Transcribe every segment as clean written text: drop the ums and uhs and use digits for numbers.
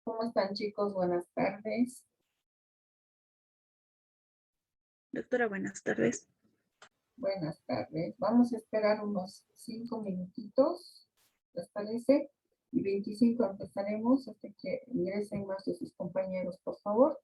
¿Cómo están, chicos? Buenas tardes. Doctora, buenas tardes. Buenas tardes. Vamos a esperar unos 5 minutitos, ¿les parece? Y 25 empezaremos hasta que ingresen más de sus compañeros, por favor.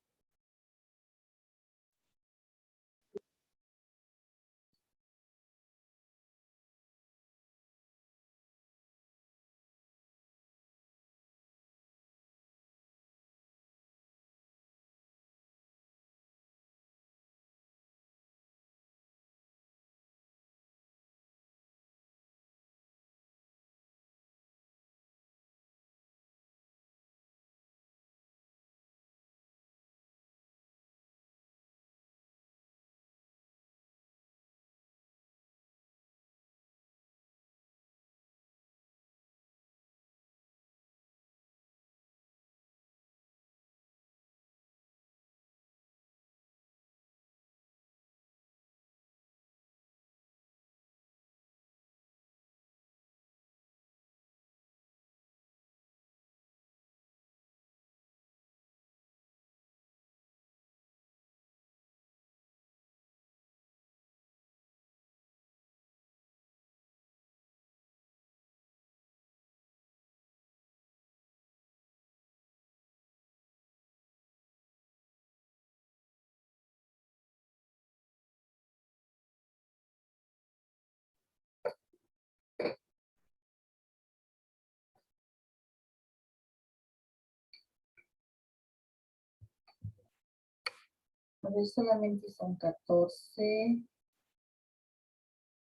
A ver, solamente son 14.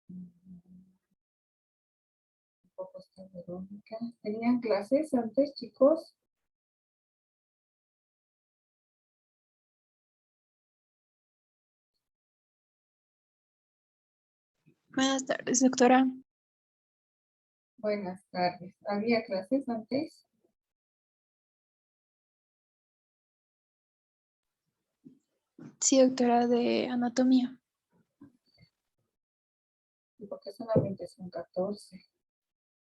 Un poco está Verónica. ¿Tenían clases antes, chicos? Buenas tardes, doctora. Buenas tardes. ¿Había clases antes? Sí, doctora, de anatomía. ¿Y por qué solamente son 14?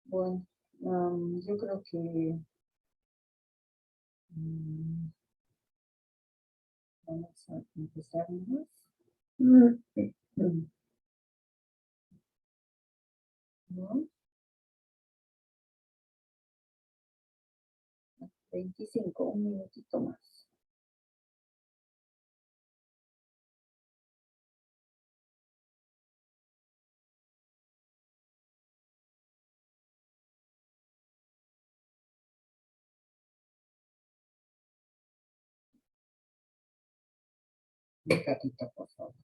Bueno, yo creo que vamos a empezar más. ¿No? 25, un minutito más. Un ratito, por favor.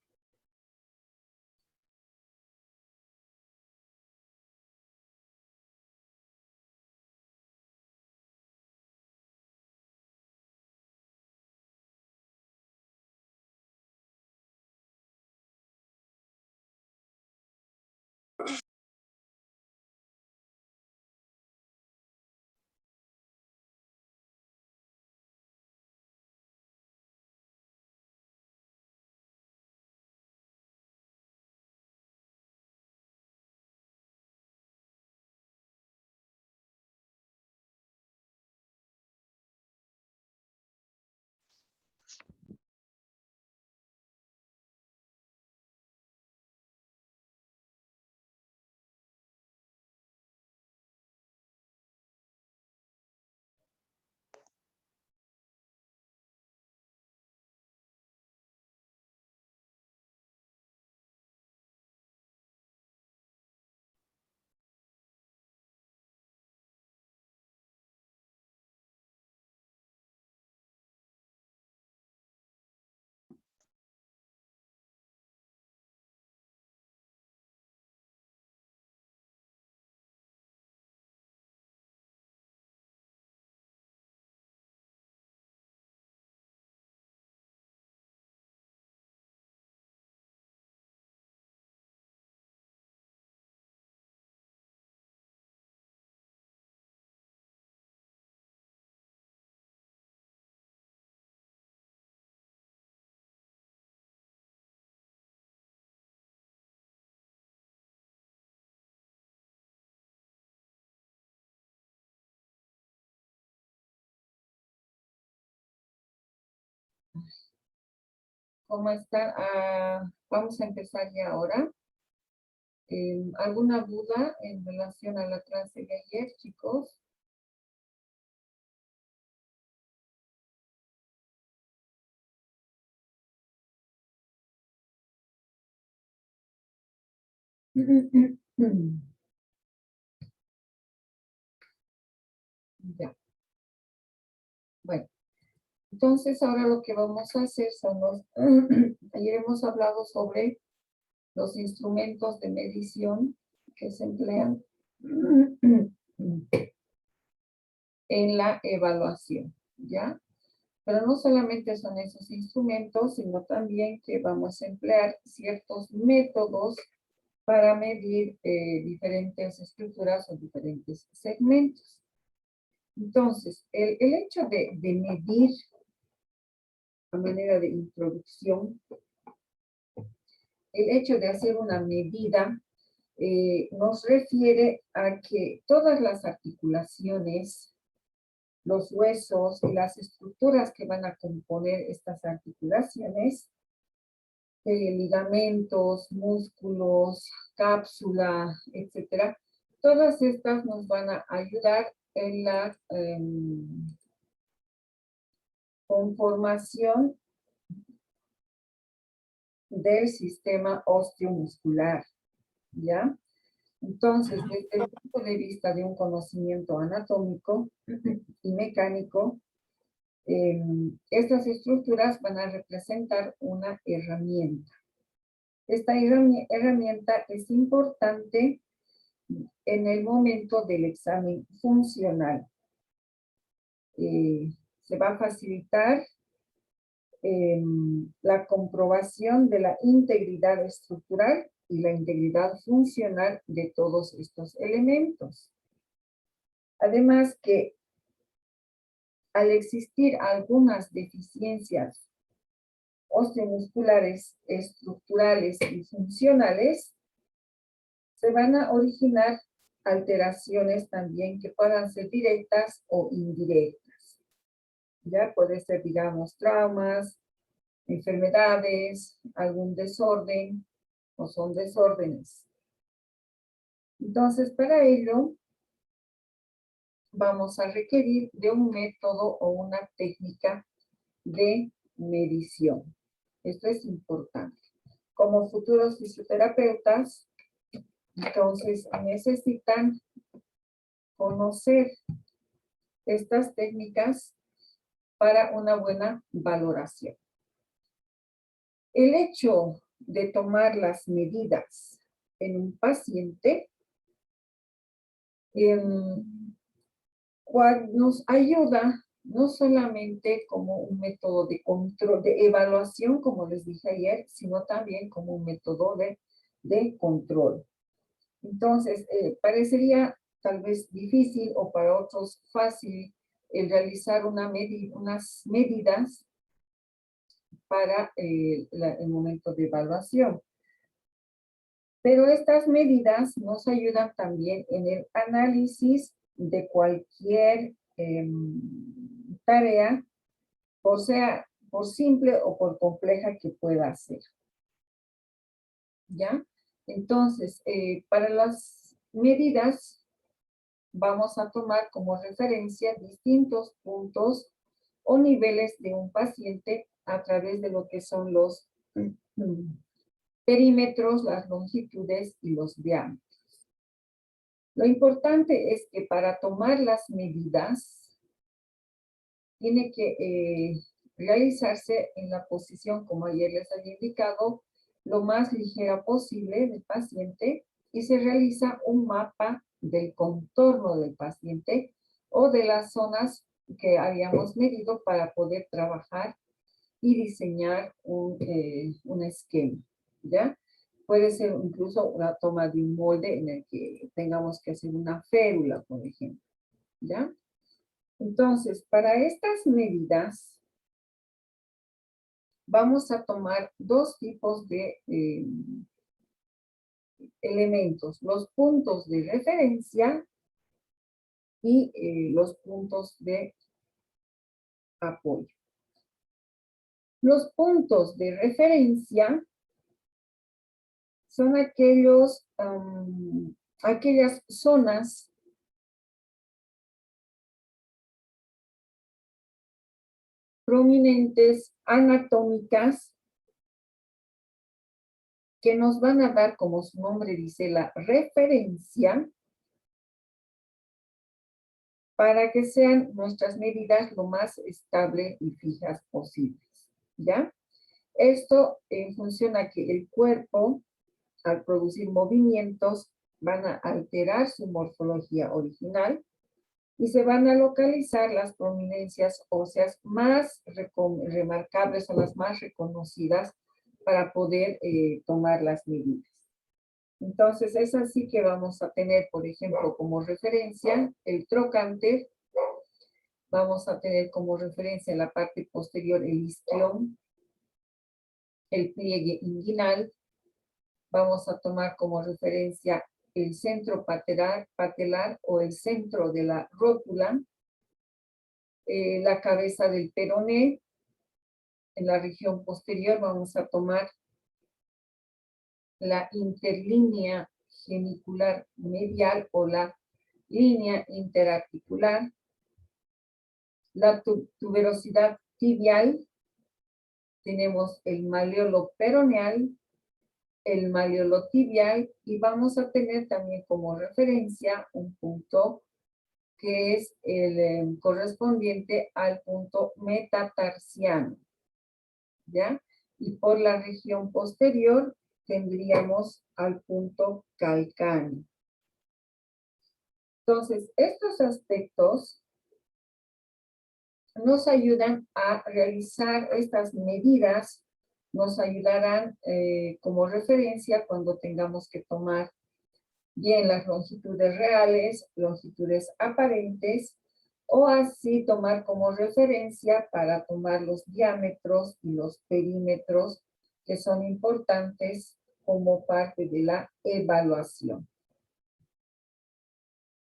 ¿Cómo están? Vamos a empezar ya ahora. ¿Alguna duda en relación a la clase de ayer, chicos? Ya. Bueno, entonces ahora lo que vamos a hacer son los... Ayer hemos hablado sobre los instrumentos de medición que se emplean en la evaluación, ¿ya? Pero no solamente son esos instrumentos, sino también que vamos a emplear ciertos métodos para medir diferentes estructuras o diferentes segmentos. Entonces, el hecho de medir a manera de introducción, el hecho de hacer una medida nos refiere a que todas las articulaciones, los huesos y las estructuras que van a componer estas articulaciones, ligamentos, músculos, cápsula, etcétera, todas estas nos van a ayudar en la conformación del sistema osteomuscular, ¿ya? Entonces, desde el punto de vista de un conocimiento anatómico y mecánico, estas estructuras van a representar una herramienta. Esta herramienta es importante en el momento del examen funcional. Se va a facilitar la comprobación de la integridad estructural y la integridad funcional de todos estos elementos. Además que al existir algunas deficiencias osteomusculares, estructurales y funcionales, se van a originar alteraciones también que puedan ser directas o indirectas. Ya puede ser, digamos, traumas, enfermedades, algún desorden, o son desórdenes. Entonces, para ello, vamos a requerir de un método o una técnica de medición. Esto es importante. Como futuros fisioterapeutas, entonces necesitan conocer estas técnicas para una buena valoración. El hecho de tomar las medidas en un paciente nos ayuda no solamente como un método de control, de evaluación, como les dije ayer, sino también como un método de control. Entonces, parecería tal vez difícil o para otros fácil el realizar unas medidas para el momento de evaluación. Pero estas medidas nos ayudan también en el análisis de cualquier tarea, sea por simple o por compleja que pueda ser. ¿Ya? Entonces, para las medidas vamos a tomar como referencia distintos puntos o niveles de un paciente a través de lo que son los perímetros, las longitudes y los diámetros. Lo importante es que para tomar las medidas tiene que realizarse en la posición, como ayer les había indicado, lo más ligera posible del paciente y se realiza un mapa del contorno del paciente o de las zonas que habíamos medido para poder trabajar y diseñar un esquema, ¿ya? Puede ser incluso una toma de un molde en el que tengamos que hacer una férula, por ejemplo, ¿ya? Entonces, para estas medidas, vamos a tomar dos tipos de elementos, los puntos de referencia y los puntos de apoyo. Los puntos de referencia son aquellas zonas prominentes anatómicas que nos van a dar, como su nombre dice, la referencia para que sean nuestras medidas lo más estables y fijas posibles, ¿ya? Esto en función a que el cuerpo, al producir movimientos, van a alterar su morfología original y se van a localizar las prominencias óseas más remarcables o las más reconocidas para poder tomar las medidas. Entonces, es así que vamos a tener, por ejemplo, como referencia el trocánter, vamos a tener como referencia en la parte posterior el isquion, el pliegue inguinal, vamos a tomar como referencia el centro patelar o el centro de la rótula, la cabeza del peroné, en la región posterior vamos a tomar la interlínea genicular medial o la línea interarticular, la tuberosidad tibial, tenemos el maleolo peroneal, el maleolo tibial y vamos a tener también como referencia un punto que es el correspondiente al punto metatarsiano, ¿ya? Y por la región posterior tendríamos al punto calcáneo. Entonces, estos aspectos nos ayudan a realizar estas medidas, nos ayudarán como referencia cuando tengamos que tomar bien las longitudes reales, longitudes aparentes, o así tomar como referencia para tomar los diámetros y los perímetros que son importantes como parte de la evaluación.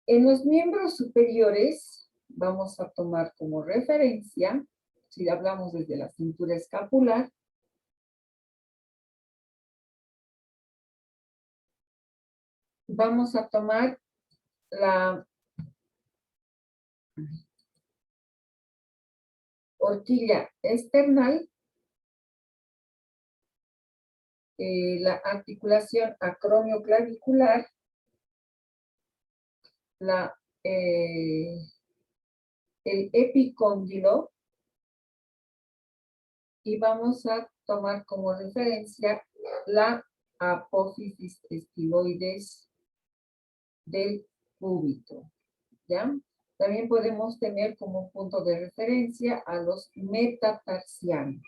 En los miembros superiores vamos a tomar como referencia, si hablamos desde la cintura escapular, vamos a tomar la horquilla esternal, la articulación acromioclavicular, el epicóndilo, y vamos a tomar como referencia la apófisis estiloides del cúbito, ¿ya? También podemos tener como punto de referencia a los metatarsianos.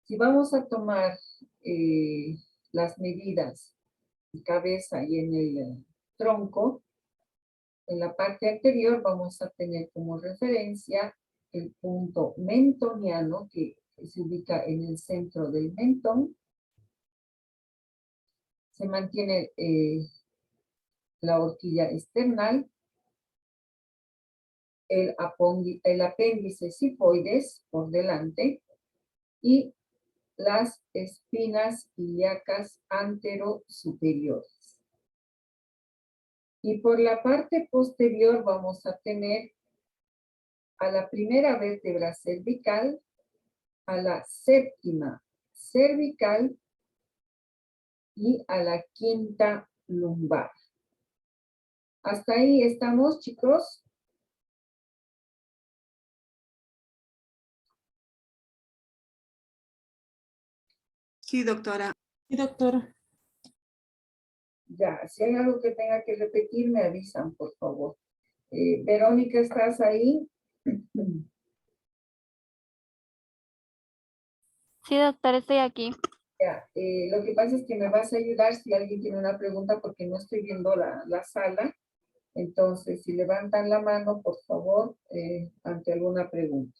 Si vamos a tomar las medidas en cabeza y en el tronco, en la parte anterior vamos a tener como referencia el punto mentoniano que se ubica en el centro del mentón. Se mantiene la horquilla esternal, el apéndice sifoides por delante y las espinas ilíacas anterosuperiores. Y por la parte posterior vamos a tener a la primera vértebra cervical, a la séptima cervical y a la quinta lumbar. ¿Hasta ahí estamos, chicos? Sí, doctora. Sí, doctora. Ya, si hay algo que tenga que repetir, me avisan, por favor. Verónica, ¿estás ahí? Sí, doctor, estoy aquí. Ya, lo que pasa es que me vas a ayudar si alguien tiene una pregunta porque no estoy viendo la sala. Entonces, si levantan la mano, por favor, ante alguna pregunta.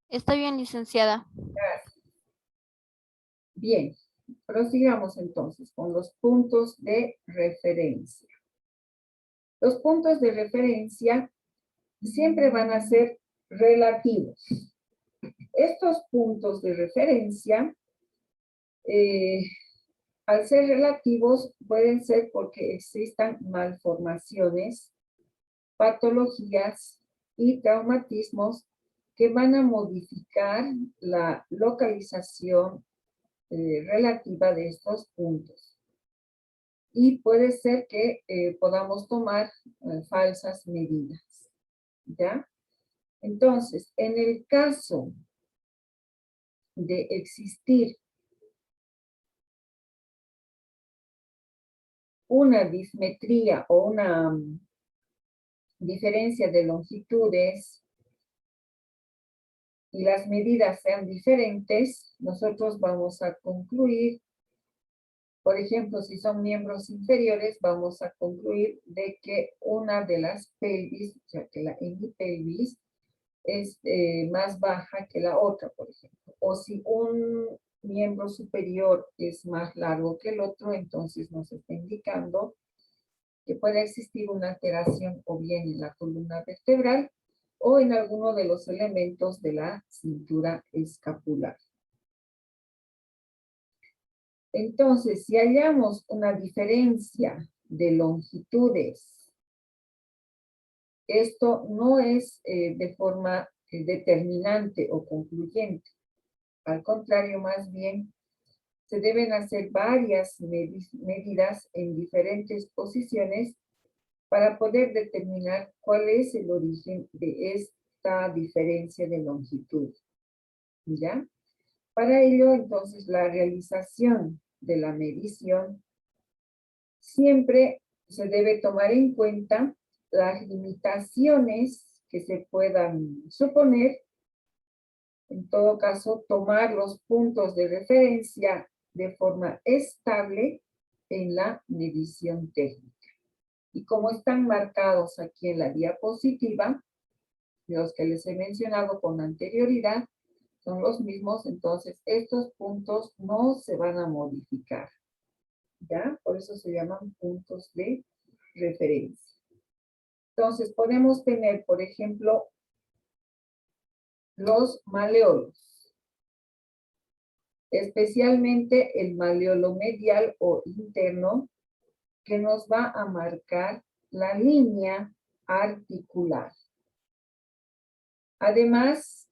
Estoy bien, licenciada. Gracias. Bien, prosigamos entonces con los puntos de referencia. Los puntos de referencia siempre van a ser relativos. estos puntos de referencia, al ser relativos, pueden ser porque existan malformaciones, patologías y traumatismos que van a modificar la localización relativa de estos puntos. Y puede ser que podamos tomar falsas medidas, ¿ya? Entonces, en el caso de existir una dismetría o una diferencia de longitudes y las medidas sean diferentes, nosotros vamos a concluir, por ejemplo, si son miembros inferiores, vamos a concluir de que una de las pelvis, o sea, que la hemipelvis, es más baja que la otra, por ejemplo. O si un miembro superior es más largo que el otro, entonces nos está indicando que puede existir una alteración o bien en la columna vertebral o en alguno de los elementos de la cintura escapular. Entonces, si hallamos una diferencia de longitudes, esto no es de forma determinante o concluyente. Al contrario, más bien, se deben hacer varias medidas en diferentes posiciones para poder determinar cuál es el origen de esta diferencia de longitud. ¿Ya? Para ello, entonces, la realización de la medición siempre se debe tomar en cuenta las limitaciones que se puedan suponer. En todo caso, tomar los puntos de referencia de forma estable en la medición técnica. Y como están marcados aquí en la diapositiva, los que les he mencionado con anterioridad, son los mismos, entonces estos puntos no se van a modificar. ¿Ya? Por eso se llaman puntos de referencia. Entonces podemos tener, por ejemplo, los maleolos. Especialmente el maleolo medial o interno, que nos va a marcar la línea articular. Además,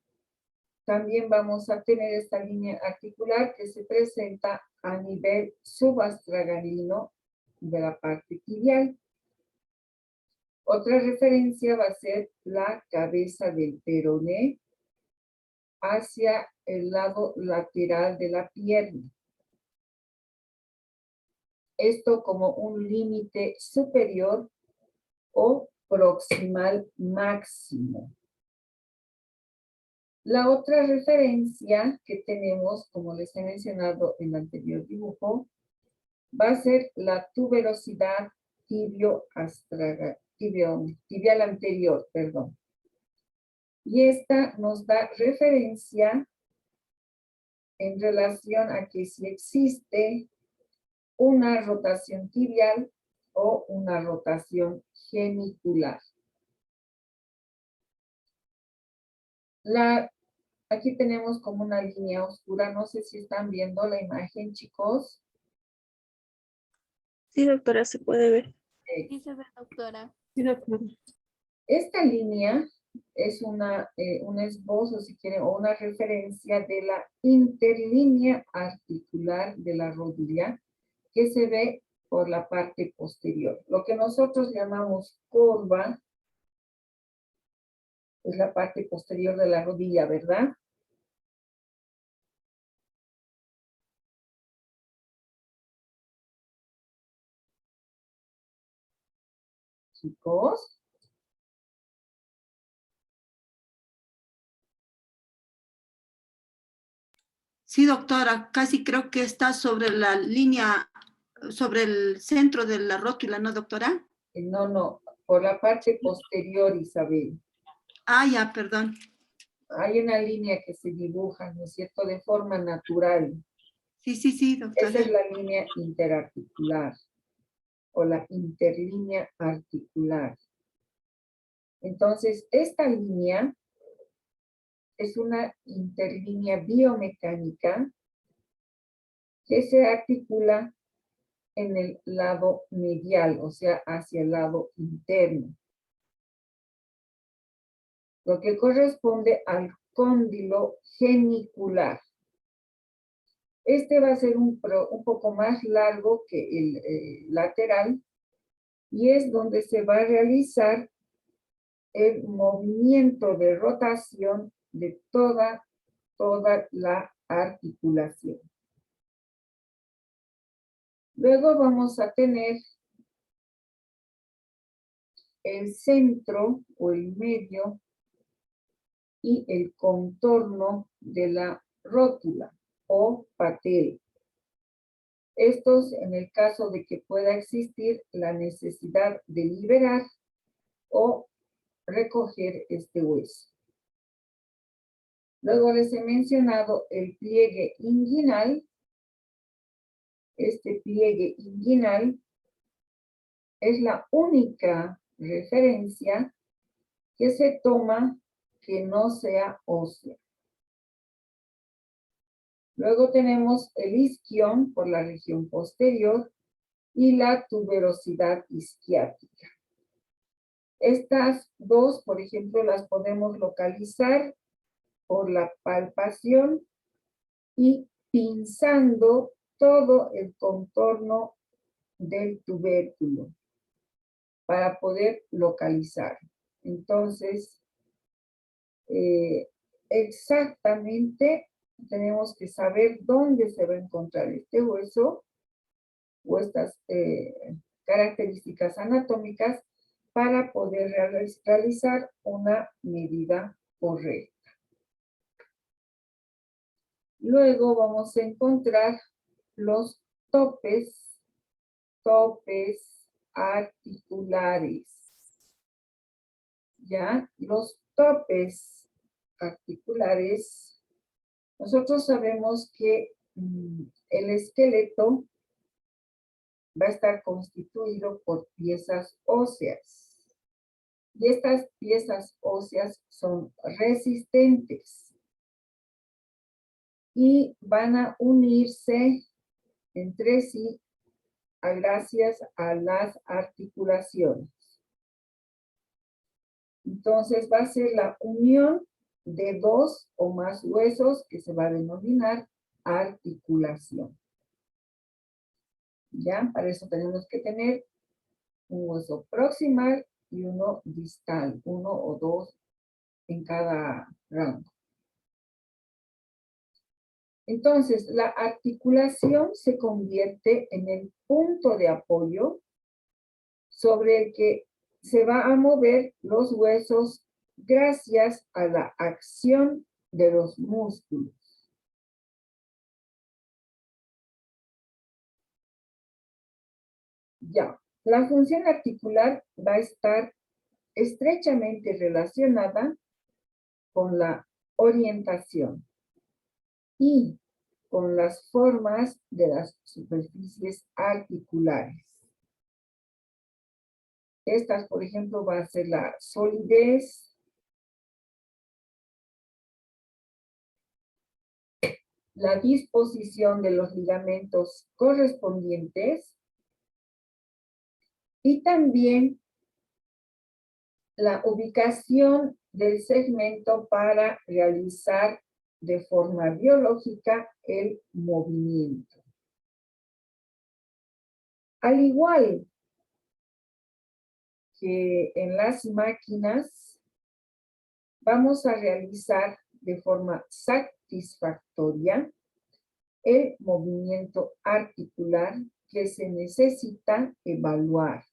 también vamos a tener esta línea articular que se presenta a nivel subastragalino de la parte tibial. Otra referencia va a ser la cabeza del peroné hacia el lado lateral de la pierna. Esto como un límite superior o proximal máximo. La otra referencia que tenemos, como les he mencionado en el anterior dibujo, va a ser la tuberosidad tibial anterior, perdón. Y esta nos da referencia en relación a que si existe una rotación tibial o una rotación genicular. Aquí tenemos como una línea oscura, no sé si están viendo la imagen, chicos. Sí, doctora, se puede ver. Sí se ve, doctora. Sí, doctora. Esta línea es un esbozo, si quieren, o una referencia de la interlínea articular de la rodilla que se ve por la parte posterior. Lo que nosotros llamamos corva es la parte posterior de la rodilla, ¿verdad? Chicos. Sí, doctora, casi creo que está sobre la línea, sobre el centro de la rótula, ¿no, doctora? No, por la parte posterior, Isabel. Ah, ya, perdón. Hay una línea que se dibuja, ¿no es cierto?, de forma natural. Sí, doctora. Esa es la línea interarticular o la interlínea articular. Entonces, esta línea es una interlínea biomecánica que se articula en el lado medial, o sea, hacia el lado interno, lo que corresponde al cóndilo genicular. Este va a ser un poco más largo que el lateral y es donde se va a realizar el movimiento de rotación de toda la articulación. Luego vamos a tener el centro o el medio y el contorno de la rótula o patela. Estos en el caso de que pueda existir la necesidad de liberar o recoger este hueso. Luego les he mencionado el pliegue inguinal. Este pliegue inguinal es la única referencia que se toma que no sea ósea. Luego tenemos el isquión por la región posterior y la tuberosidad isquiática. Estas dos, por ejemplo, las podemos localizar por la palpación y pinzando todo el contorno del tubérculo para poder localizar. Entonces, exactamente tenemos que saber dónde se va a encontrar este hueso o estas características anatómicas para poder realizar una medida correcta. Luego vamos a encontrar los topes articulares. ¿Ya? Los topes articulares, nosotros sabemos que el esqueleto va a estar constituido por piezas óseas. Y estas piezas óseas son resistentes y van a unirse entre sí gracias a las articulaciones. Entonces va a ser la unión de dos o más huesos que se va a denominar articulación. ¿Ya? Para eso tenemos que tener un hueso proximal y uno distal, uno o dos en cada rango. Entonces, la articulación se convierte en el punto de apoyo sobre el que se va a mover los huesos gracias a la acción de los músculos. Ya, la función articular va a estar estrechamente relacionada con la orientación y con las formas de las superficies articulares. Estas, por ejemplo, va a ser la solidez, la disposición de los ligamentos correspondientes y también la ubicación del segmento para realizar de forma biológica el movimiento. Al igual que en las máquinas, vamos a realizar de forma satisfactoria el movimiento articular que se necesita evaluar,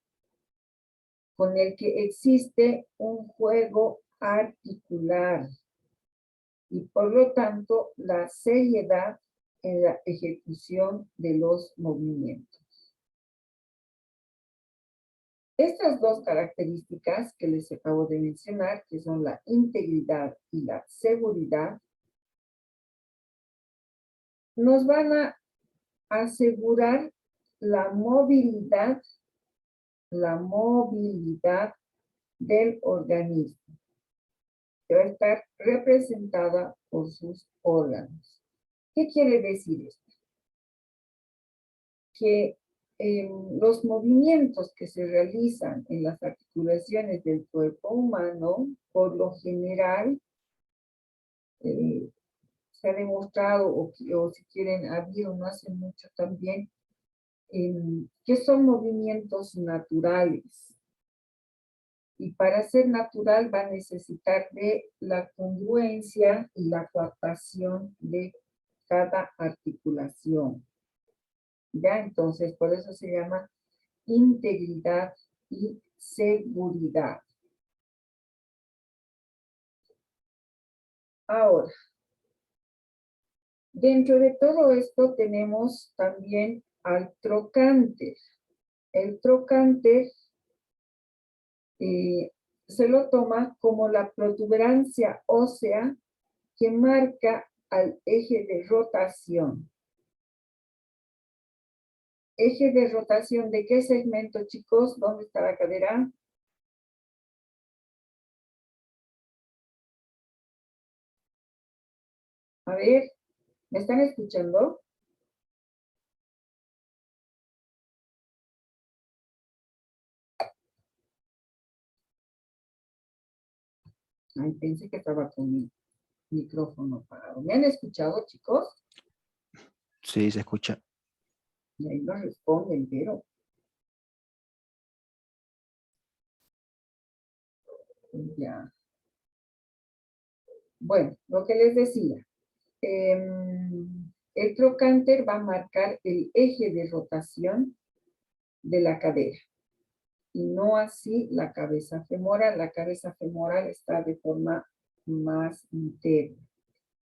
con el que existe un juego articular y por lo tanto la seriedad en la ejecución de los movimientos. Estas dos características que les acabo de mencionar, que son la integridad y la seguridad, nos van a asegurar la movilidad del organismo. que va a estar representada por sus órganos. ¿Qué quiere decir esto? Que los movimientos que se realizan en las articulaciones del cuerpo humano, por lo general, se ha demostrado, o si quieren, ha habido no hace mucho también, que son movimientos naturales. Y para ser natural va a necesitar de la congruencia y la coaptación de cada articulación. ¿Ya? Entonces, por eso se llama integridad y seguridad. Ahora, dentro de todo esto tenemos también al trocánter. El trocánter se lo toma como la protuberancia ósea que marca al eje de rotación. Eje de rotación, ¿de qué segmento, chicos? ¿Dónde está la cadera? A ver, ¿me están escuchando? Ay, pensé que estaba con mi micrófono apagado. ¿Me han escuchado, chicos? Sí, se escucha. Y ahí no responden, pero ya. Bueno, lo que les decía. El trocánter va a marcar el eje de rotación de la cadera. Y no así la cabeza femoral. La cabeza femoral está de forma más interna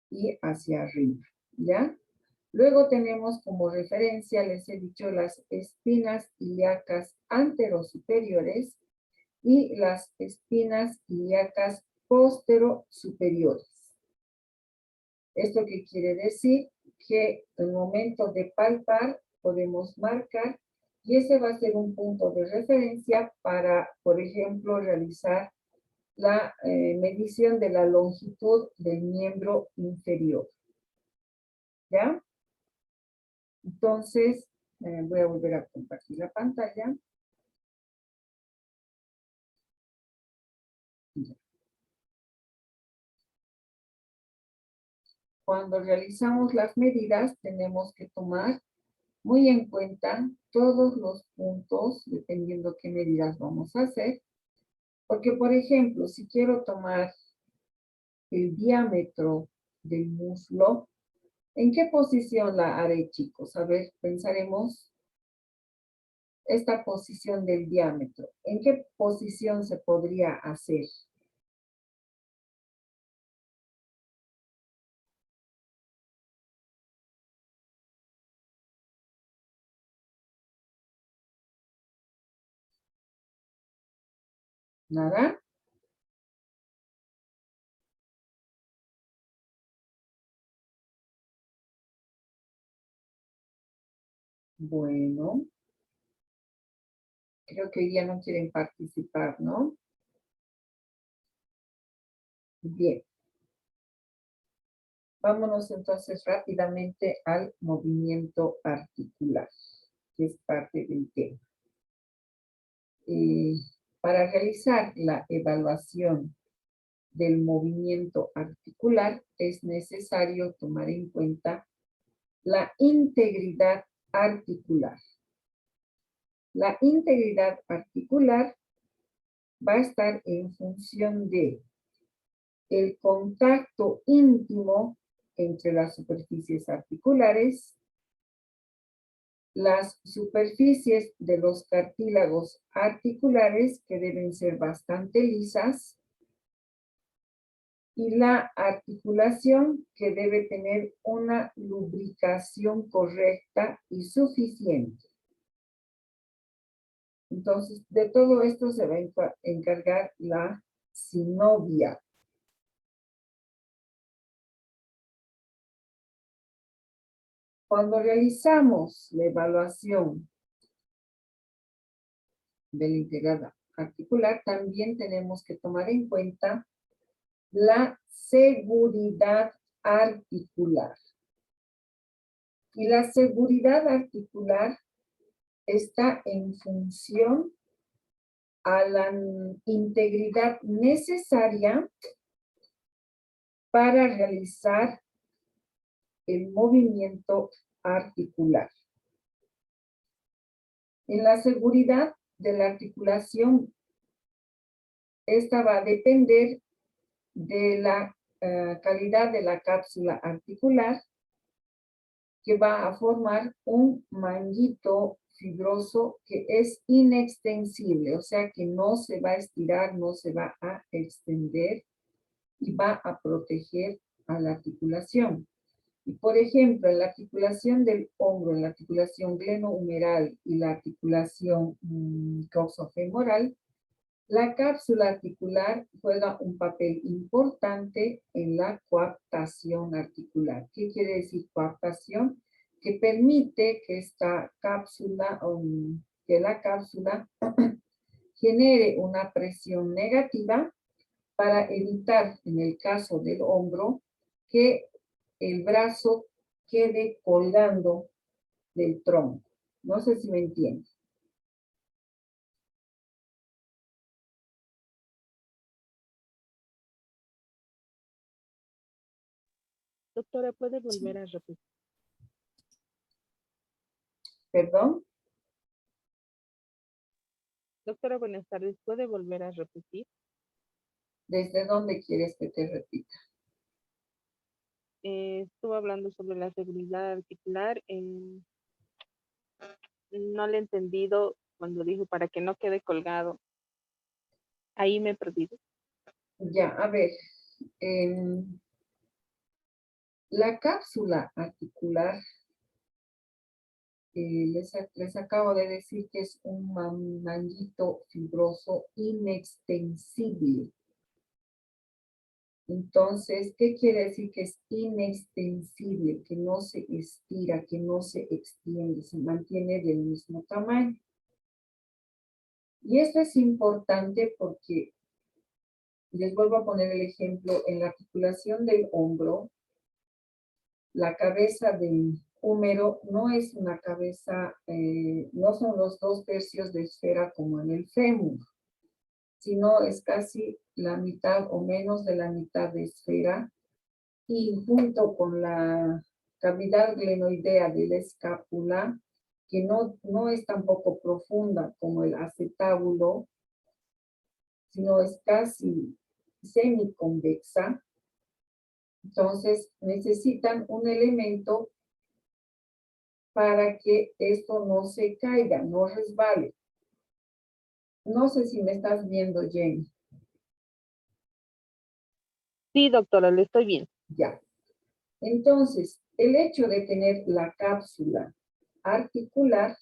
y hacia arriba, ¿ya? Luego tenemos como referencia, les he dicho, las espinas ilíacas anterosuperiores y las espinas ilíacas posterosuperiores. ¿Esto qué quiere decir? Que en el momento de palpar podemos marcar y ese va a ser un punto de referencia para, por ejemplo, realizar la medición de la longitud del miembro inferior. ¿Ya? Entonces, voy a volver a compartir la pantalla. Ya. Cuando realizamos las medidas, tenemos que tomar muy en cuenta todos los puntos, dependiendo qué medidas vamos a hacer. Porque, por ejemplo, si quiero tomar el diámetro del muslo, ¿en qué posición la haré, chicos? A ver, pensaremos esta posición del diámetro. ¿En qué posición se podría hacer? ¿Nada? Bueno, creo que hoy día no quieren participar, ¿no? Bien. Vámonos entonces rápidamente al movimiento articular, que es parte del tema. Para realizar la evaluación del movimiento articular es necesario tomar en cuenta la integridad articular. La integridad articular va a estar en función de el contacto íntimo entre las superficies articulares, las superficies de los cartílagos articulares, que deben ser bastante lisas, y la articulación, que debe tener una lubricación correcta y suficiente. Entonces, de todo esto se va a encargar la synovia. Cuando realizamos la evaluación de la integridad articular, también tenemos que tomar en cuenta la seguridad articular. Y la seguridad articular está en función a la integridad necesaria para realizar el movimiento articular. En la seguridad de la articulación, esta va a depender de la calidad de la cápsula articular, que va a formar un manguito fibroso que es inextensible, o sea que no se va a estirar, no se va a extender y va a proteger a la articulación. Y por ejemplo, en la articulación del hombro, en la articulación glenohumeral y la articulación coxofemoral, la cápsula articular juega un papel importante en la coaptación articular. ¿Qué quiere decir coaptación? Que permite que esta cápsula, que la cápsula genere una presión negativa para evitar, en el caso del hombro, que el brazo quede colgando del tronco. No sé si me entienden. Doctora, ¿puede volver a repetir? ¿Perdón? Doctora, buenas tardes. ¿Puede volver a repetir? ¿Desde dónde quieres que te repita? Estuvo hablando sobre la seguridad articular. No le he entendido cuando dijo para que no quede colgado. Ahí me he perdido. Ya, a ver. La cápsula articular, les acabo de decir que es un manguito fibroso inextensible. Entonces, ¿qué quiere decir que es inextensible? Que no se estira, que no se extiende, se mantiene del mismo tamaño. Y esto es importante porque, les vuelvo a poner el ejemplo, en la articulación del hombro, la cabeza del húmero no es una cabeza, no son los 2/3 de esfera como en el fémur, sino es casi la mitad o menos de la mitad de esfera, y junto con la cavidad glenoidea de la escápula, que no es tampoco profunda como el acetábulo, sino es casi semiconvexa. Entonces necesitan un elemento para que esto no se caiga, no resbale. No sé si me estás viendo, Jenny. Sí, doctora, lo estoy viendo. Ya. Entonces, el hecho de tener la cápsula articular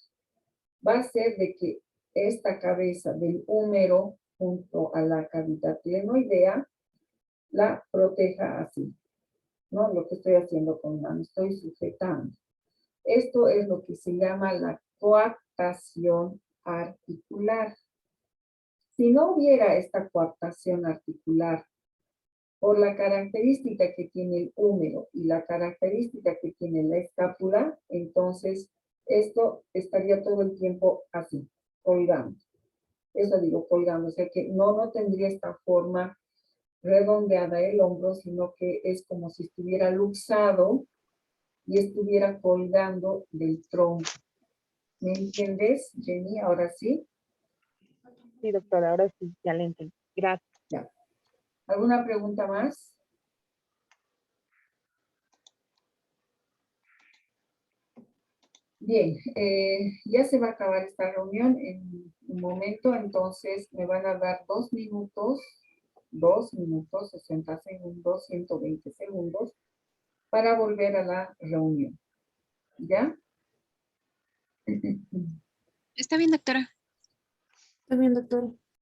va a ser de que esta cabeza del húmero junto a la cavidad glenoidea la proteja así, ¿no? Lo que estoy haciendo con la mano, estoy sujetando. Esto es lo que se llama la coaptación articular. Si no hubiera esta coaptación articular, por la característica que tiene el húmero y la característica que tiene la escápula, entonces esto estaría todo el tiempo así, colgando. Eso digo, colgando, o sea que no tendría esta forma redondeada el hombro, sino que es como si estuviera luxado y estuviera colgando del tronco. ¿Me entiendes, Jenny? Ahora sí. Sí, doctora, ahora sí, ya le entendí. Gracias. Ya. ¿Alguna pregunta más? Bien, ya se va a acabar esta reunión en un momento, entonces me van a dar 2 minutos, 60 segundos, 120 segundos, para volver a la reunión. ¿Ya? Está bien, doctora. Está bien, doctor.